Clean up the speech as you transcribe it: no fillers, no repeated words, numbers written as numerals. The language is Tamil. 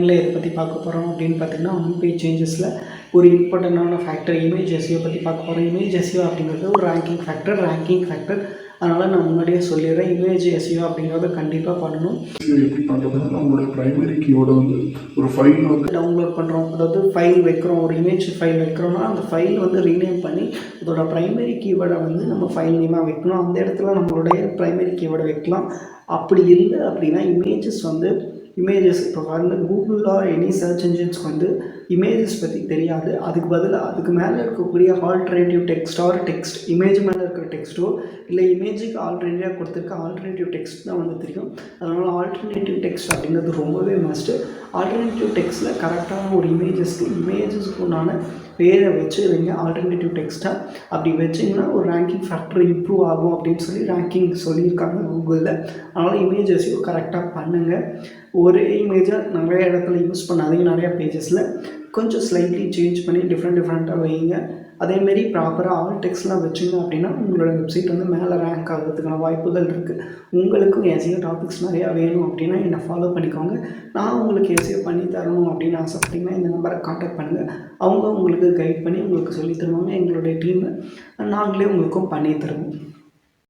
மார்னிங்கில் இதை பற்றி பார்க்க போகிறோம் அப்படின்னு பார்த்தீங்கன்னா, ஒன் பேஜ் சேஞ்சஸில் ஒரு இம்பார்ட்டண்டான ஃபேக்டர் இமேஜ் எஸ்இஓ பற்றி பார்க்க போகிறோம். இமேஜ் எஸ்இஓ அப்படிங்கிறது ஒரு ரேங்கிங் ஃபேக்டர். அதனால் நான் முன்னாடியே சொல்லிடுறேன், இமேஜ் எஸ்இஓ அப்படிங்கிறத கண்டிப்பாக பண்ணணும். எப்படி பண்ணுறதுன்னா, நம்மளோட ப்ரைமரி கீவேர்டை வந்து ஒரு ஃபைல் வந்து டவுன்லோட் பண்ணுறோம், அதாவது ஃபைல் வைக்கிறோம், ஒரு இமேஜ் ஃபைல் வைக்கிறோம்னா அந்த ஃபைல் வந்து ரீநேம் பண்ணி அதோட ப்ரைமரி கீவேர்டை வந்து நம்ம ஃபைல் நேமாக வைக்கணும். அந்த இடத்துல நம்மளுடைய ப்ரைமரி கீவேர்டை வைக்கலாம். அப்படி இல்லை அப்படின்னா இமேஜஸ் இப்போ பாருங்கள், கூகுள் ஆர் எனி சர்ச் இன்ஜின்ஸ்க்கு வந்து இமேஜஸ் பற்றி தெரியாது. அதுக்கு பதிலாக அதுக்கு மேலே இருக்கக்கூடிய ஆல்டர்னேட்டிவ் டெக்ஸ்ட் இமேஜ் மேலே இருக்கிற டெக்ஸ்ட்டோ இல்லை இமேஜுக்கு ஆல்டர்னேட்டிவாக கொடுத்துருக்க ஆல்டர்னேட்டிவ் டெக்ஸ்ட் தான் வந்து தெரியும். அதனால் ஆல்டர்னேட்டிவ் டெக்ஸ்ட் அப்படிங்கிறது ரொம்பவே மஸ்ட்டு. ஆல்டர்னேட்டிவ் டெக்ஸ்ட்டில் கரெக்டான ஒரு இமேஜஸ்க்கு உண்டான பேரை வச்சு வைங்க ஆல்டர்னேட்டிவ் டெக்ஸ்ட்டாக. அப்படி வச்சிங்கன்னா ஒரு ரேங்கிங் ஃபேக்டர் இம்ப்ரூவ் ஆகும் அப்படின்னு சொல்லி ரேங்கிங் சொல்லியிருக்காங்க கூகுளில். அதனால் இமேஜஸையும் கரெக்டாக பண்ணுங்கள். ஒரே இமேஜை நிறைய இடத்துல யூஸ் பண்ணாதீங்க. நிறையா பேஜஸில் கொஞ்சம் ஸ்லைட்லி சேஞ்ச் பண்ணி டிஃப்ரெண்ட்டாக வைங்க. அதேமாரி ப்ராப்பராக ஆல் டெக்ஸ்ட்லாம் வச்சிங்க அப்படின்னா உங்களோட வெப்சைட் வந்து மேலே ரேங்க் ஆகிறதுக்கான வாய்ப்புகள் இருக்குது. உங்களுக்கும் எஸ்இஓ டாபிக்ஸ் நிறையா வேணும் அப்படின்னா என்னை ஃபாலோ பண்ணிக்கோங்க. நான் உங்களுக்கு எஸ்இஓ பண்ணி தரணும் அப்படின்னு ஆசைப்பட்டீங்கன்னா இந்த நம்பரை கான்டாக்ட் பண்ணுங்கள். அவங்க உங்களுக்கு கைட் பண்ணி உங்களுக்கு சொல்லித் தருவாங்க. எங்களுடைய டீமை நாங்களே உங்களுக்கும் பண்ணி தருவோம்.